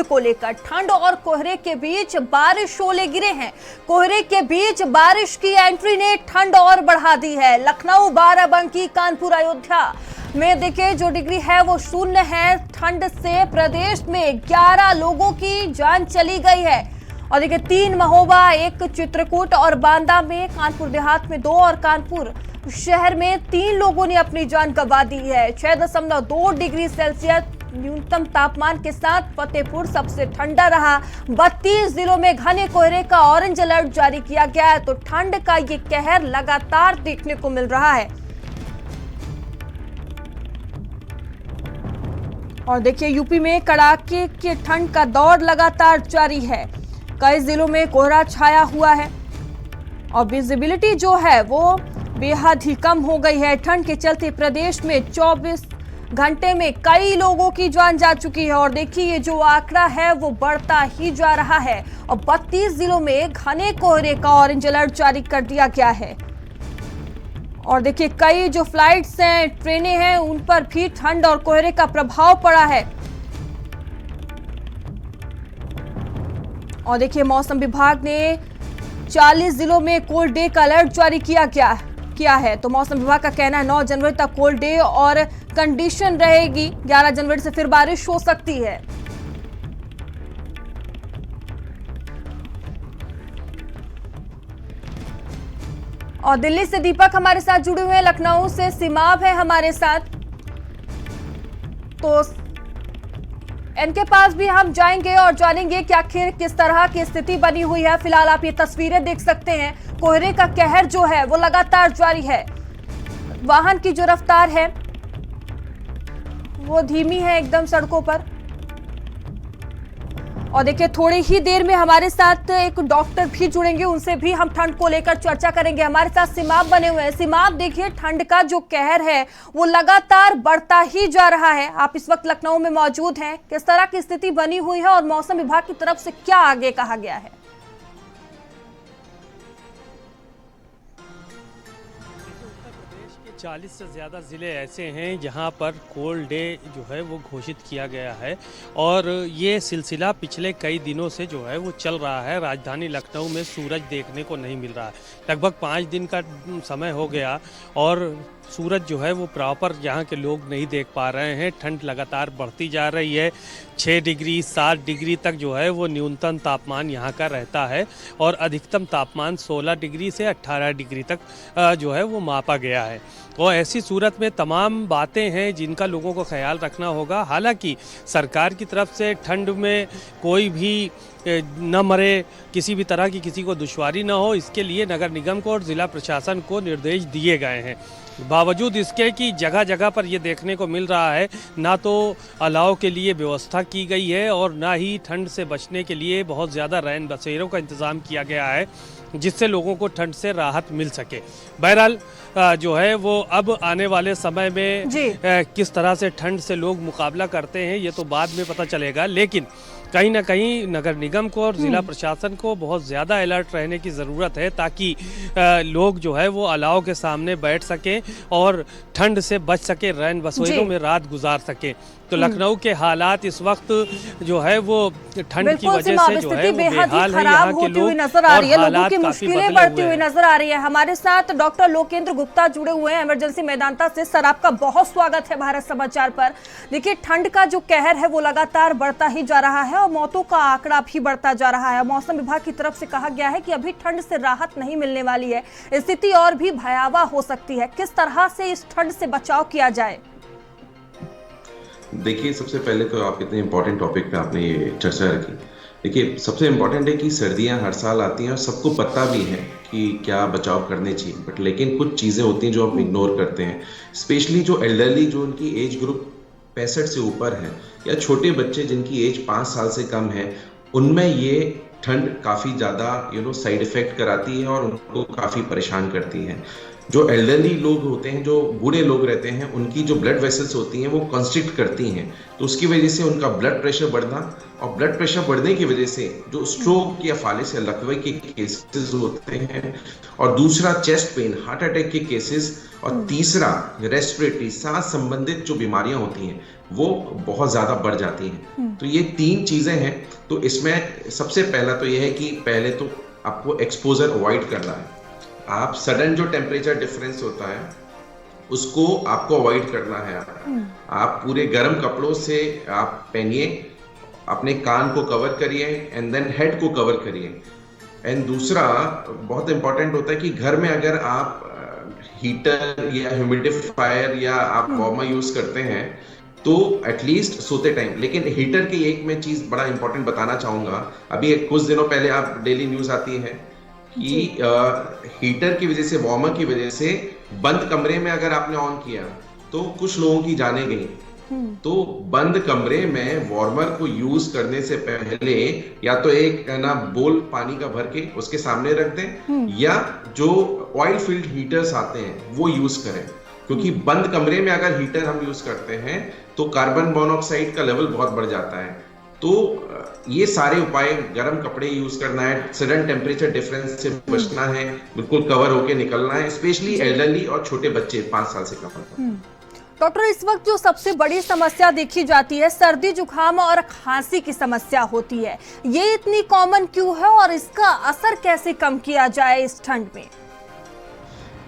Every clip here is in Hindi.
ठंड को लेकर। ठंड और कोहरे के बीच बारिश ओले गिरे हैं। कोहरे के बीच बारिश की एंट्री ने ठंड और बढ़ा दी है। लखनऊ, बाराबंकी, कानपुर, अयोध्या में देखिए जो डिग्री है वो 0 है। ठंड से प्रदेश में 11 लोगों की जान चली गई है। और देखिए 3 महोबा, 1 चित्रकूट और बांदा में, कानपुर देहात में 2 और कानपुर शहर में 3 लोगों ने अपनी जान गंवा दी है। 6.2 डिग्री सेल्सियस न्यूनतम तापमान के साथ फतेहपुर सबसे ठंडा रहा। 32 जिलों में घने कोहरे का ऑरेंज अलर्ट जारी किया गया है। तो ठंड का ये कहर लगातार देखने को मिल रहा है। और देखिए यूपी में कड़ाके की ठंड का दौर लगातार जारी है। कई जिलों में कोहरा छाया हुआ है और विजिबिलिटी जो है वो बेहद ही कम हो गई है। ठंड के चलते प्रदेश में 24 घंटे में कई लोगों की जान जा चुकी है। और देखिए ये जो आंकड़ा है वो बढ़ता ही जा रहा है और 32 जिलों में घने कोहरे का ऑरेंज अलर्ट जारी कर दिया गया है। और देखिए कई जो फ्लाइट्स हैं, ट्रेनें हैं, उन पर भी ठंड और कोहरे का प्रभाव पड़ा है। और देखिए मौसम विभाग ने 40 जिलों में कोल्ड डे का अलर्ट जारी किया है। तो मौसम विभाग का कहना है 9 जनवरी तक कोल्ड डे और कंडीशन रहेगी। 11 जनवरी से फिर बारिश हो सकती है। और दिल्ली से दीपक हमारे साथ जुड़े हुए हैं, लखनऊ से सिमाब है हमारे साथ, तो इनके पास भी हम जाएंगे और जानेंगे कि आखिर किस तरह की स्थिति बनी हुई है। फिलहाल आप ये तस्वीरें देख सकते हैं, कोहरे का कहर जो है वो लगातार जारी है। वाहन की जो रफ्तार है वो धीमी है एकदम सड़कों पर। और देखिए थोड़ी ही देर में हमारे साथ एक डॉक्टर भी जुड़ेंगे, उनसे भी हम ठंड को लेकर चर्चा करेंगे। हमारे साथ सिमाब बने हुए हैं। सिमाब, देखिए ठंड का जो कहर है वो लगातार बढ़ता ही जा रहा है। आप इस वक्त लखनऊ में मौजूद हैं, किस तरह की स्थिति बनी हुई है और मौसम विभाग की तरफ से क्या आगे कहा गया है? 40 से ज़्यादा ज़िले ऐसे हैं जहां पर कोल्ड डे जो है वो घोषित किया गया है और ये सिलसिला पिछले कई दिनों से जो है वो चल रहा है। राजधानी लखनऊ में सूरज देखने को नहीं मिल रहा है। लगभग 5 दिन का समय हो गया और सूरज जो है वो प्रॉपर यहाँ के लोग नहीं देख पा रहे हैं। ठंड लगातार बढ़ती जा रही है। 6 डिग्री 7 डिग्री तक जो है वो न्यूनतम तापमान यहाँ का रहता है और अधिकतम तापमान 16 डिग्री से 18 डिग्री तक जो है वो मापा गया है। और ऐसी सूरत में तमाम बातें हैं जिनका लोगों को ख्याल रखना होगा। हालांकि सरकार की तरफ से ठंड में कोई भी न मरे, किसी भी तरह की किसी को दुश्वारी न हो, इसके लिए नगर निगम को और ज़िला प्रशासन को निर्देश दिए गए हैं। बावजूद इसके कि जगह जगह पर ये देखने को मिल रहा है ना तो अलाव के लिए व्यवस्था की गई है और ना ही ठंड से बचने के लिए बहुत ज़्यादा रैन बसेरों का इंतज़ाम किया गया है जिससे लोगों को ठंड से राहत मिल सके। बहरहाल जो है वो अब आने वाले समय में किस तरह से ठंड से लोग मुकाबला करते हैं ये तो बाद में पता चलेगा, लेकिन कहीं ना कहीं नगर निगम को और ज़िला प्रशासन को बहुत ज़्यादा अलर्ट रहने की ज़रूरत है ताकि लोग जो है वो अलाव के सामने बैठ सकें और ठंड से बच सके, रैन बसेरों में रात गुजार सके। तो लखनऊ के हालात इस वक्त जो है वो ठंड की वजह से जो है वो बेहाल है। यहाँ के लोग नजर आ रही है, लोगों की मुश्किलें बढ़ती हुई नजर आ रही है। हमारे साथ डॉक्टर लोकेंद्र गुप्ता जुड़े हुए हैं इमरजेंसी मैदानता से। सर, आपका बहुत स्वागत है भारत समाचार पर। देखिए ठंड का जो कहर है वो लगातार बढ़ता ही जा रहा है और मौतों का आंकड़ा भी बढ़ता जा रहा है। मौसम विभाग की तरफ से कहा गया है कि अभी ठंड से राहत नहीं मिलने वाली है, स्थिति और भी भयावह हो सकती है। किस तरह से इस ठंड से बचाव किया जाए? देखिए, सबसे पहले तो आप इतने इम्पोर्टेंट टॉपिक पे आपने ये चर्चा रखी। देखिए, सबसे इम्पोर्टेंट है कि सर्दियां हर साल आती हैं और सबको पता भी है कि क्या बचाव करने चाहिए, बट लेकिन कुछ चीज़ें होती हैं जो हम इग्नोर करते हैं। स्पेशली जो एल्डरली, जो उनकी एज ग्रुप 65 से ऊपर है, या छोटे बच्चे जिनकी एज 5 साल से कम है, उनमें ये ठंड काफ़ी ज़्यादा साइड इफ़ेक्ट कराती है और उनको काफ़ी परेशान करती है। जो एल्डरली लोग होते हैं, जो बूढ़े लोग रहते हैं, उनकी जो ब्लड वेसल्स होती हैं वो कंस्ट्रिक्ट करती हैं, तो उसकी वजह से उनका ब्लड प्रेशर बढ़ना, और ब्लड प्रेशर बढ़ने की वजह से जो स्ट्रोक या फालिस या लकवे के केसेस होते हैं, और दूसरा चेस्ट पेन, हार्ट अटैक के केसेस, और तीसरा रेस्पिरेटरी, सांस संबंधित जो बीमारियां होती हैं वो बहुत ज़्यादा बढ़ जाती हैं। तो ये 3 चीज़ें हैं। तो इसमें सबसे पहला तो ये है कि पहले तो आपको एक्सपोजर अवॉइड करना है। आप सडन जो टेम्परेचर डिफरेंस होता है उसको आपको अवॉइड करना है। आप पूरे गर्म कपड़ों से आप पहनिए, अपने कान को कवर करिए एंड देन हेड को कवर करिए। एंड दूसरा बहुत इंपॉर्टेंट होता है कि घर में अगर आप हीटर या ह्यूमिडिफायर या आप वार्मर यूज करते हैं तो एटलीस्ट सोते टाइम, लेकिन हीटर की एक मैं चीज बड़ा इंपॉर्टेंट बताना चाहूंगा। अभी कुछ दिनों पहले आप डेली न्यूज आती है कि हीटर की वजह से, वार्मर की वजह से बंद कमरे में अगर आपने ऑन किया तो कुछ लोगों की जाने गई। तो बंद कमरे में वार्मर को यूज करने से पहले या तो एक ना बोल पानी का भर के उसके सामने रख दें या जो ऑयल फील्ड हीटर्स आते हैं वो यूज करें, क्योंकि बंद कमरे में अगर हीटर हम यूज करते हैं तो कार्बन मोनोऑक्साइड का लेवल बहुत बढ़ जाता है। तो ये सारे उपाय, गर्म कपड़े यूज करना है, सडन टेम्परेचर डिफरेंस से बचना है, बिल्कुल कवर होके निकलना है, स्पेशली एल्डरली और छोटे बच्चे 5 साल से कम। डॉक्टर, इस वक्त जो सबसे बड़ी समस्या देखी जाती है सर्दी जुकाम और खांसी की समस्या होती है, ये इतनी कॉमन क्यों है और इसका असर कैसे कम किया जाए इस ठंड में?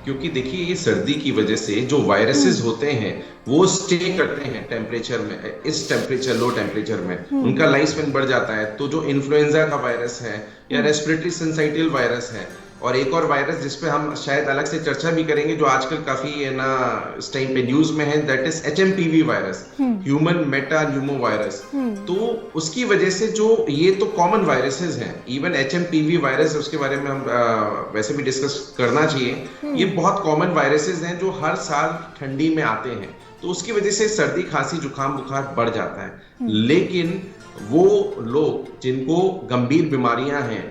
क्योंकि देखिए ये सर्दी की वजह से जो वायरसेस होते हैं वो स्टे करते हैं टेम्परेचर में, इस टेम्परेचर, लो टेम्परेचर में उनका लाइफ स्पैन बढ़ जाता है। तो जो इन्फ्लुएंजा का वायरस है या रेस्पिरेटरी सिंसाइटियल वायरस है और एक और वायरस जिसपे हम शायद अलग से चर्चा भी करेंगे, जो आजकल काफी है ना इस टाइम पे न्यूज में है, that is HMPV virus, human Meta Numa virus. तो उसकी वजह से जो ये तो कॉमन वायरसेस हैं, इवन HMPV वायरस, उसके बारे में हम वैसे भी डिस्कस करना चाहिए। ये बहुत कॉमन वायरसेस हैं जो हर साल ठंडी में आते हैं, तो उसकी वजह से सर्दी, खांसी, जुकाम, बुखार बढ़ जाता है। लेकिन वो लोग जिनको गंभीर बीमारियां हैं,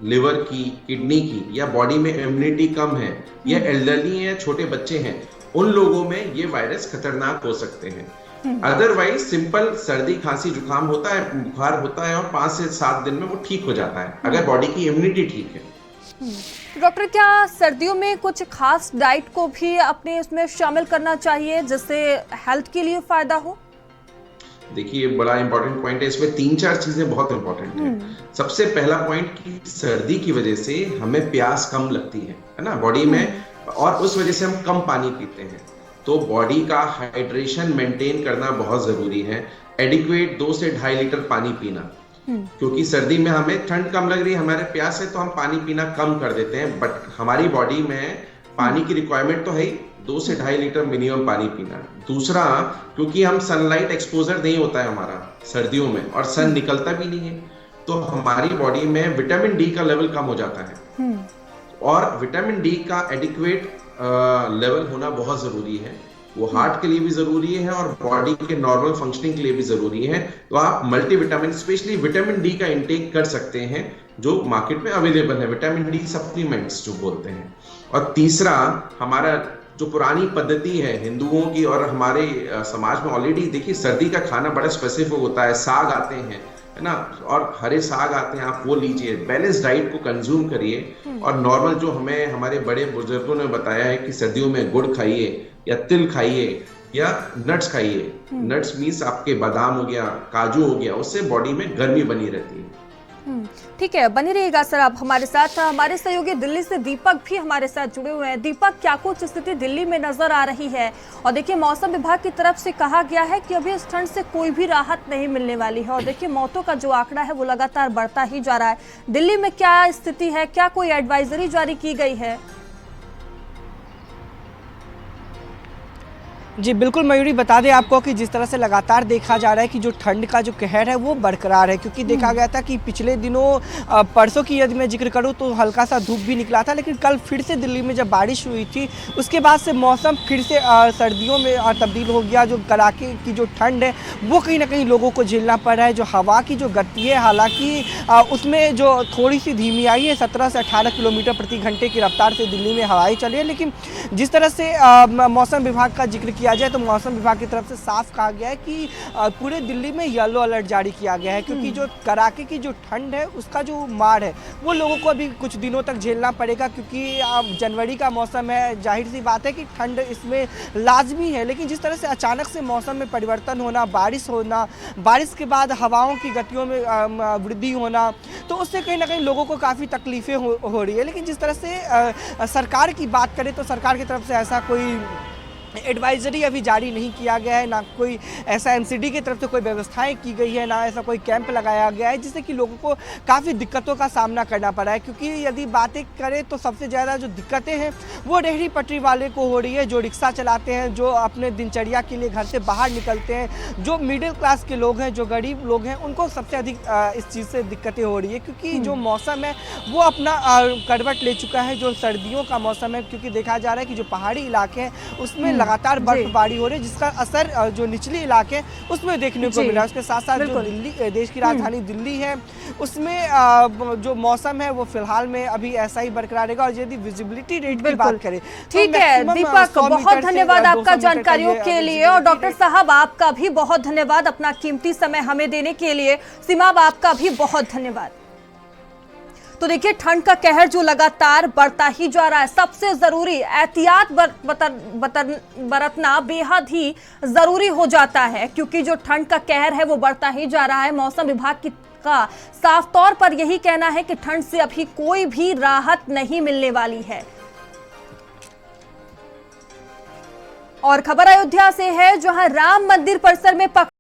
लिवर की, किडनी की, या बॉडी में इम्यूनिटी कम है, या एल्डरली हैं, छोटे बच्चे हैं, उन लोगों में ये वायरस खतरनाक हो सकते हैं। अदरवाइज सिंपल सर्दी, खांसी, जुकाम होता है, बुखार होता है और 5 से 7 दिन में वो ठीक हो जाता है अगर बॉडी की इम्यूनिटी ठीक है। डॉक्टर, क्या सर्दियों में कुछ खास डाइट को भी अपने इसमें शामिल करना चाहिए जिससे हेल्थ के लिए फायदा हो? देखिए बड़ा इंपॉर्टेंट पॉइंट है, इसमें 3-4 चीजें बहुत इंपॉर्टेंट है। सबसे पहला पॉइंट कि सर्दी की वजह से हमें प्यास कम लगती है ना बॉडी में, और उस वजह से हम कम पानी पीते हैं। तो बॉडी का हाइड्रेशन मेंटेन करना बहुत जरूरी है। एडिक्वेट 2 से 2.5 लीटर पानी पीना, क्योंकि सर्दी में हमें ठंड कम लग रही है, हमारे प्यास है, तो हम पानी पीना कम कर देते हैं, बट हमारी बॉडी में पानी की रिक्वायरमेंट तो है ही, 2 से 2.5 लीटर मिनिमम पानी पीना। दूसरा, क्योंकि हम सनलाइट एक्सपोजर नहीं होता है हमारा सर्दियों में और सन निकलता भी नहीं है, तो हमारी बॉडी में विटामिन डी का लेवल कम हो जाता है। और विटामिन डी का एडिक्वेट लेवल होना बहुत जरूरी है। वो हार्ट के लिए भी जरूरी है और बॉडी के नॉर्मल फंक्शनिंग के लिए भी जरूरी है। तो आप मल्टीविटामिन, स्पेशली विटामिन डी का इंटेक कर सकते हैं, जो मार्केट में अवेलेबल है, विटामिन डी सप्लीमेंट्स जो बोलते हैं। और तीसरा, हमारा जो पुरानी पद्धति है हिंदुओं की और हमारे समाज में, ऑलरेडी देखिए सर्दी का खाना बड़ा स्पेसिफिक होता है, साग आते हैं, है ना, और हरे साग आते हैं, आप वो लीजिए, बैलेंस डाइट को कंज्यूम करिए। और नॉर्मल जो हमें हमारे बड़े बुजुर्गों ने बताया है कि सर्दियों में गुड़ खाइए या तिल खाइए या नट्स खाइए। नट्स मीन्स आपके बादाम हो गया, काजू हो गया, उससे बॉडी में गर्मी बनी रहती है। ठीक है, बने रहिएगा सर आप हमारे साथ। हमारे सहयोगी दिल्ली से दीपक भी हमारे साथ जुड़े हुए हैं। दीपक, क्या कुछ स्थिति दिल्ली में नजर आ रही है? और देखिए मौसम विभाग की तरफ से कहा गया है कि अभी इस ठंड से कोई भी राहत नहीं मिलने वाली है, और देखिए मौतों का जो आंकड़ा है वो लगातार बढ़ता ही जा रहा है। दिल्ली में क्या स्थिति है, क्या कोई एडवाइजरी जारी की गई है? जी बिल्कुल मयूरी, बता दें आपको कि जिस तरह से लगातार देखा जा रहा है कि जो ठंड का जो कहर है वो बरकरार है, क्योंकि देखा गया था कि पिछले दिनों परसों की यदि मैं जिक्र करूं तो हल्का सा धूप भी निकला था, लेकिन कल फिर से दिल्ली में जब बारिश हुई थी उसके बाद से मौसम फिर से सर्दियों में तब्दील हो गया। जो कड़ाके की जो ठंड है वो कहीं ना कहीं लोगों को झेलना पड़ रहा है। जो हवा की जो गति है, हालांकि उसमें जो थोड़ी सी धीमी आई है, 17 से 18 किलोमीटर प्रति घंटे की रफ्तार से दिल्ली में हवाएं चली है, लेकिन जिस तरह से मौसम विभाग का जिक्र किया जाए तो मौसम विभाग की तरफ से साफ कहा गया है कि पूरे दिल्ली में येलो अलर्ट जारी किया गया है, क्योंकि जो कड़ाके की जो ठंड है उसका जो मार है वो लोगों को अभी कुछ दिनों तक झेलना पड़ेगा, क्योंकि अब जनवरी का मौसम है, जाहिर सी बात है कि ठंड इसमें लाजमी है। लेकिन जिस तरह से अचानक से मौसम में परिवर्तन होना, बारिश होना, बारिश के बाद हवाओं की गतियों में वृद्धि होना, तो उससे कहीं ना कहीं लोगों को काफ़ी तकलीफें हो रही है। लेकिन जिस तरह से सरकार की बात करें तो सरकार की तरफ से ऐसा कोई एडवाइजरी अभी जारी नहीं किया गया है, ना कोई ऐसा एमसीडी की तरफ से कोई व्यवस्थाएं की गई है, ना ऐसा कोई कैंप लगाया गया है जिससे कि लोगों को काफ़ी दिक्कतों का सामना करना पड़ा है। क्योंकि यदि बातें करें तो सबसे ज़्यादा जो दिक्कतें हैं वो रेहड़ी पटरी वाले को हो रही है, जो रिक्शा चलाते हैं, जो अपने दिनचर्या के लिए घर से बाहर निकलते हैं, जो मिडिल क्लास के लोग हैं, जो गरीब लोग हैं, उनको सबसे अधिक इस चीज़ से दिक्कतें हो रही है। क्योंकि जो मौसम है वो अपना करवट ले चुका है, जो सर्दियों का मौसम है, क्योंकि देखा जा रहा है कि जो पहाड़ी इलाके हैं उसमें लगातार बर्फबारी हो रही है, जिसका असर जो निचले इलाके हैं उसमें देखने को मिला। उसके साथ साथ जो दिल्ली, देश की राजधानी दिल्ली है, उसमें जो मौसम है वो फिलहाल में अभी ऐसा ही बरकरार रहेगा। और यदि विजिबिलिटी रेट की बात करें ठीक है दीपक, बहुत धन्यवाद आपका जानकारियों के लिए, और डॉक्टर साहब आपका भी बहुत धन्यवाद अपना कीमती समय हमें देने के लिए। सीमा आपका भी बहुत धन्यवाद। तो देखिए ठंड का कहर जो लगातार बढ़ता ही जा रहा है, सबसे जरूरी एहतियात बरतना बेहद ही जरूरी हो जाता है, क्योंकि जो ठंड का कहर है वो बढ़ता ही जा रहा है। मौसम विभाग का साफ तौर पर यही कहना है कि ठंड से अभी कोई भी राहत नहीं मिलने वाली है। और खबर अयोध्या से है, जहां राम मंदिर परिसर में